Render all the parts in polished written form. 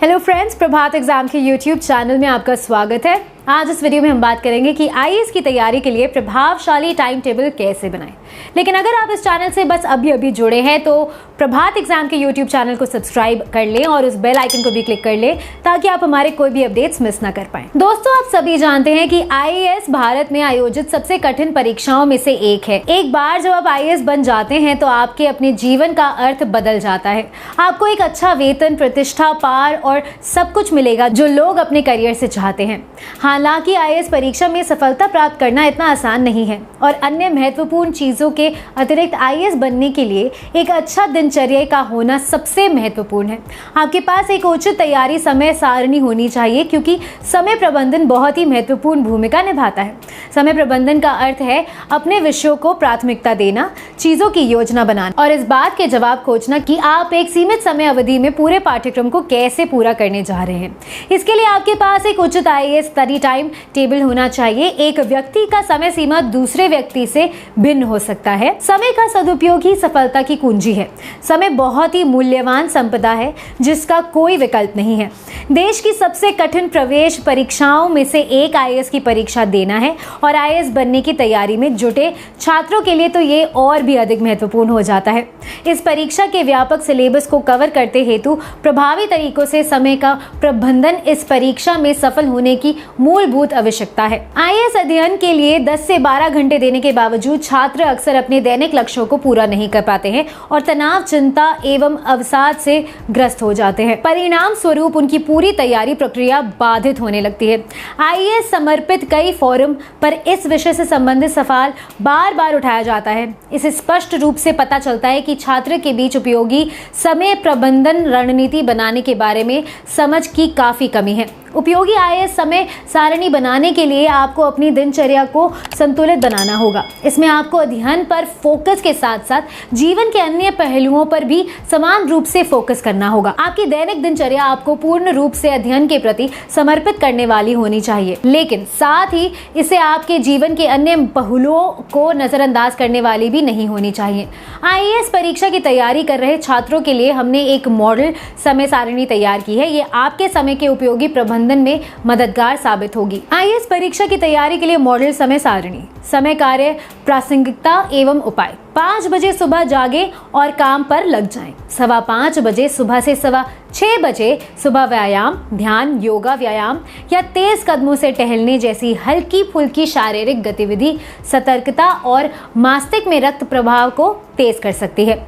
Hello friends, प्रभात exam के YouTube channel में आपका स्वागत है। आज इस वीडियो में हम बात करेंगे कि आईएएस की तैयारी के लिए प्रभावशाली टाइम टेबल कैसे बनाएं। लेकिन अगर आप इस चैनल से बस अभी जुड़े हैं तो प्रभात एग्जाम के यूट्यूब चैनल को सब्सक्राइब कर लें और उस बेल आइकन को भी क्लिक कर लें ताकि आप हमारे कोई भी अपडेट्स मिस ना कर पाएं। दोस्तों, आप सभी जानते हैं कि आईएएस भारत में आयोजित सबसे कठिन परीक्षाओं में से एक है। एक बार जब आप आईएएस बन जाते हैं तो आपके अपने जीवन का अर्थ बदल जाता है। आपको एक अच्छा वेतन, प्रतिष्ठा, पार और सब कुछ मिलेगा जो लोग अपने करियर से चाहते हैं। हालांकि आईएएस परीक्षा में सफलता प्राप्त करना इतना आसान नहीं है और अन्य महत्वपूर्ण चीजों के अतिरिक्त आईएएस बनने के लिए एक अच्छा दिनचर्या का होना सबसे महत्वपूर्ण है। आपके पास एक उचित तैयारी समय सारणी होनी चाहिए क्योंकि समय प्रबंधन बहुत ही महत्वपूर्ण भूमिका निभाता है। समय प्रबंधन का अर्थ है अपने विषयों को प्राथमिकता देना, चीजों की योजना बनाना और इस बात के जवाब खोजना कि आप एक सीमित समय अवधि में पूरे पाठ्यक्रम को कैसे पूरा करने जा रहे हैं। इसके लिए आपके पास एक उचित आईएएस स्टडी टाइम टेबल होना चाहिए। एक व्यक्ति का समय सीमा दूसरे व्यक्ति से भिन्न हो सकता है। समय का सदुपयोग ही सफलता की कुंजी है। समय बहुत ही मूल्यवान संपदा है जिसका कोई विकल्प नहीं है। देश की सबसे कठिन प्रवेश परीक्षाओं में से एक आईएएस की परीक्षा देना है और आईएएस बनने की तैयारी में जुटे छात्रों के लिए तो ये और भी अधिक महत्वपूर्ण हो जाता है। इस परीक्षा के व्यापक सिलेबस को कवर करते हेतु प्रभावी तरीकों से समय का प्रबंधन इस परीक्षा में सफल होने की मूलभूत आवश्यकता है। आईएएस अध्ययन के लिए 10 से 12 घंटे देने के बावजूद छात्र अक्सर अपने दैनिक लक्ष्यों को पूरा नहीं कर पाते हैं और तनाव, चिंता एवं अवसाद से ग्रस्त हो जाते हैं। परिणाम स्वरूप उनकी पूरी तैयारी प्रक्रिया बाधित होने लगती है। आईएएस समर्पित कई फोरम पर इस विषय से संबंधित सवाल बार बार उठाया जाता है। इसे स्पष्ट रूप से पता चलता है कि छात्र के बीच उपयोगी समय प्रबंधन रणनीति बनाने के बारे में समझ की काफी कमी है। उपयोगी आईएएस समय सारणी बनाने के लिए आपको अपनी दिनचर्या को संतुलित बनाना होगा। इसमें आपको अध्ययन पर फोकस के साथ साथ जीवन के अन्य पहलुओं पर भी समान रूप से फोकस करना होगा। आपकी दैनिक दिनचर्या आपको पूर्ण रूप से अध्ययन के प्रति समर्पित करने वाली होनी चाहिए, लेकिन साथ ही इसे आपके जीवन के अन्य पहलुओं को नजरअंदाज करने वाली भी नहीं होनी चाहिए। आईएएस परीक्षा की तैयारी कर रहे छात्रों के लिए हमने एक मॉडल समय सारणी तैयार की है। ये आपके समय के उपयोगी प्रबंधन में मददगार साबित होगी। आईएएस परीक्षा की तैयारी के लिए मॉडल समय सारणी: समय, कार्य, प्रासंगिकता एवं उपाय। 5 बजे सुबह जागे और काम पर लग जाएं। 5:15 बजे सुबह से 6:15 बजे सुबह व्यायाम, ध्यान, योगा व्यायाम या तेज कदमों से टहलने जैसी हल्की फुल्की शारीरिक गतिविधि सतर्कता और मस्तिष्क में रक्त प्रवाह को तेज कर सकती है।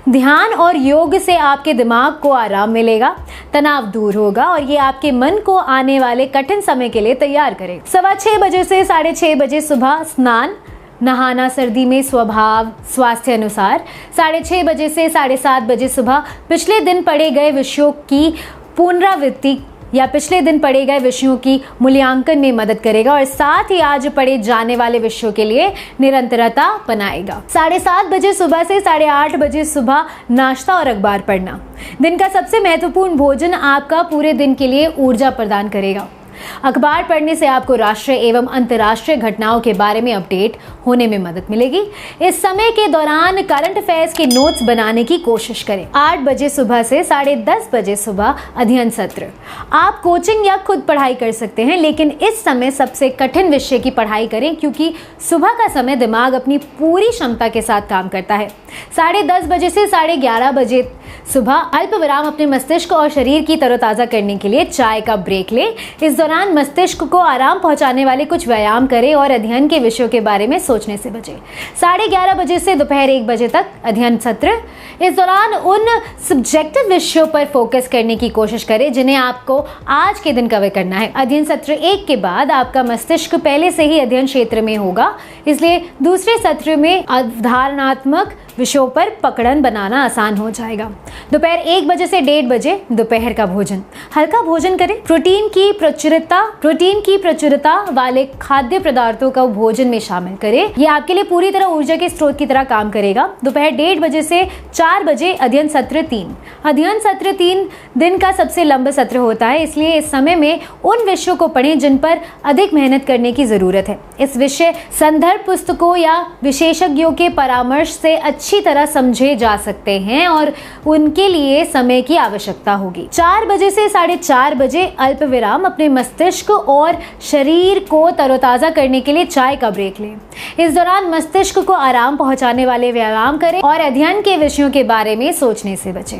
ध्यान और योग से आपके दिमाग को आराम मिलेगा, तनाव दूर होगा और ये आपके मन को आने वाले कठिन समय के लिए तैयार करेगा। 6:15 बजे से 6:30 बजे सुबह स्नान, नहाना सर्दी में स्वभाव स्वास्थ्य अनुसार। 6:30 बजे से 7:30 बजे सुबह पिछले दिन पढ़े गए विषयों की पुनरावृत्ति या पिछले दिन पढ़े गए विषयों की मूल्यांकन में मदद करेगा और साथ ही आज पढ़े जाने वाले विषयों के लिए निरंतरता बनाएगा। 7:30 बजे सुबह से 8:30 बजे सुबह नाश्ता और अखबार पढ़ना। दिन का सबसे महत्वपूर्ण भोजन आपका पूरे दिन के लिए ऊर्जा प्रदान करेगा। अखबार पढ़ने से आपको राष्ट्रीय एवं अंतर्राष्ट्रीय घटनाओं के बारे में अपडेट होने में मदद मिलेगी। इस समय के दौरान करंट अफेयर्स के नोट्स बनाने की कोशिश करें। 8 बजे सुबह से 10:30 बजे सुबह अध्ययन सत्र। आप कोचिंग या खुद पढ़ाई कर सकते हैं, लेकिन इस समय सबसे कठिन विषय की पढ़ाई करें क्योंकि सुबह का समय दिमाग अपनी पूरी क्षमता के साथ काम करता है। 10:30 बजे से 11:30 बजे सुबह अल्प विराम अपने मस्तिष्क और शरीर की तरोताजा करने के लिए चाय का ब्रेक लें। इस दौरान मस्तिष्क को आराम पहुंचाने वाले कुछ व्यायाम करें और अध्ययन के विषयों के बारे में सोचने से बचें। 11:30 बजे से दोपहर 1 बजे तक अध्ययन सत्र। इस दौरान उन सब्जेक्टिव विषयों पर फोकस करने की कोशिश करें जिन्हें आपको आज के दिन कवर करना है। अध्ययन सत्र 1 के बाद आपका मस्तिष्क पहले से ही अध्ययन क्षेत्र में होगा, इसलिए दूसरे सत्र में अवधारणात्मक विषयों पर पकड़न बनाना आसान हो जाएगा। दोपहर 1 बजे से 1:30 बजे दोपहर का भोजन। हल्का भोजन करें। प्रोटीन की प्रचुरता वाले खाद्य पदार्थों का भोजन में शामिल करें। यह आपके लिए पूरी तरह ऊर्जा के स्रोत की तरह काम करेगा। दोपहर 1:30 बजे से 4 बजे अध्ययन सत्र 3। अध्ययन सत्र 3 दिन का सबसे लंबा सत्र होता है, इसलिए इस समय में उन विषयों को पढ़ें जिन पर अधिक मेहनत करने की जरूरत है। इस विषय संदर्भ घर पुस्तकों या विशेषज्ञों के परामर्श से अच्छी तरह समझे जा सकते हैं और उनके लिए समय की आवश्यकता होगी। 4 बजे से 4:30 बजे अल्प विराम अपने मस्तिष्क और शरीर को तरोताजा करने के लिए चाय का ब्रेक लें। इस दौरान मस्तिष्क को आराम पहुंचाने वाले व्यायाम करें और अध्ययन के विषयों के बारे में सोचने से बचें।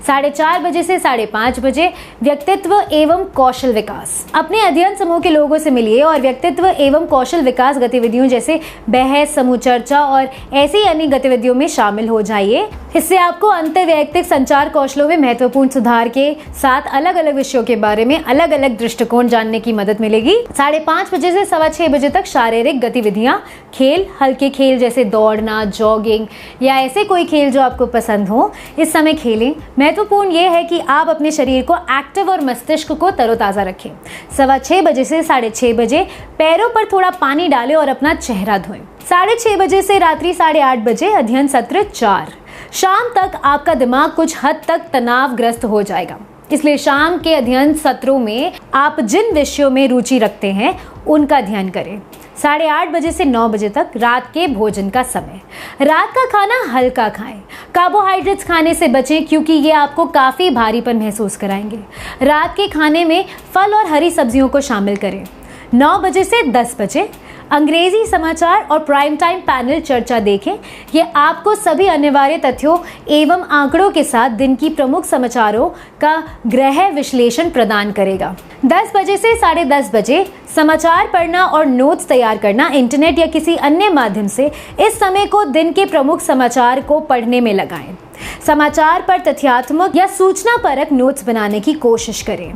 4:30 बजे से 5:30 बजे व्यक्तित्व एवं कौशल विकास। अपने अध्ययन समूह के लोगों से मिलिए और व्यक्तित्व एवं कौशल विकास गतिविधियों जैसे बहस, समूह चर्चा और ऐसी अन्य गतिविधियों में शामिल हो जाइए। इससे आपको अंतर्वैयक्तिक संचार कौशलों में महत्वपूर्ण सुधार के साथ अलग अलग विषयों के बारे में अलग अलग दृष्टिकोण जानने की मदद मिलेगी। 5:30 बजे से 6:15 बजे तक शारीरिक गतिविधियां, खेल, हल्के खेल जैसे दौड़ना, जॉगिंग या ऐसे कोई खेल जो आपको पसंद हो, इस समय खेलें। महत्वपूर्ण यह है कि आप अपने शरीर को एक्टिव और मस्तिष्क को तरोताजा रखें। 6:15 बजे से 6:30 बजे पैरों पर थोड़ा पानी डालें और अपना चेहरा धोएं। 6:30 बजे से रात्रि 8:30 बजे अध्ययन सत्र 4। शाम तक आपका दिमाग कुछ हद तक तनावग्रस्त हो जाएगा, इसलिए शाम के अध्ययन सत्रों में आप जिन विषयों में रुचि रखते हैं उनका अध्ययन करें। 8:30 बजे से 9 बजे तक रात के भोजन का समय। रात का खाना हल्का खाएं। कार्बोहाइड्रेट्स खाने से बचें क्योंकि ये आपको काफ़ी भारीपन महसूस कराएंगे। रात के खाने में फल और हरी सब्जियों को शामिल करें। 9 बजे से 10 बजे अंग्रेजी समाचार और प्राइम टाइम पैनल चर्चा देखें। ये आपको सभी अनिवार्य तथ्यों एवं आंकड़ों के साथ दिन की प्रमुख समाचारों का गहन विश्लेषण प्रदान करेगा। 10 बजे से 10:30 बजे समाचार पढ़ना और नोट्स तैयार करना। इंटरनेट या किसी अन्य माध्यम से इस समय को दिन के प्रमुख समाचार को पढ़ने में लगाएं। समाचार पर तथ्यात्मक या सूचना परक नोट्स बनाने की कोशिश करें।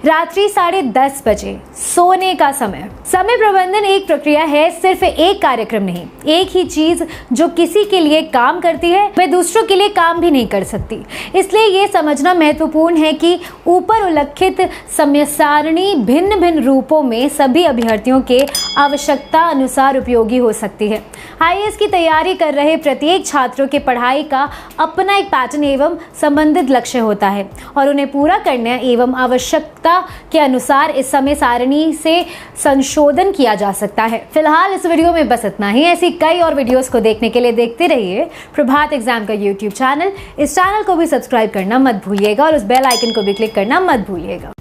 रात्रि 10:30 बजे सोने का समय। समय प्रबंधन एक प्रक्रिया है, सिर्फ एक कार्यक्रम नहीं। एक ही चीज जो किसी के लिए काम करती है वह दूसरों के लिए काम भी नहीं कर सकती। इसलिए ये समझना महत्वपूर्ण है कि ऊपर उल्लिखित समय सारणी भिन्न भिन्न रूपों में सभी अभ्यर्थियों के आवश्यकता अनुसार उपयोगी हो सकती है। आईएएस की तैयारी कर रहे प्रत्येक छात्रों के पढ़ाई का अपना एक पैटर्न एवं संबंधित लक्ष्य होता है और उन्हें पूरा करने एवं आवश्यकता के अनुसार इस समय सारणी से संशोधन किया जा सकता है। फिलहाल इस वीडियो में बस इतना ही। ऐसी कई और वीडियोस को देखने के लिए देखते रहिए प्रभात एग्जाम का यूट्यूब चैनल। इस चैनल को भी सब्सक्राइब करना मत भूलिएगा और उस बेल आइकन को भी क्लिक करना मत भूलिएगा।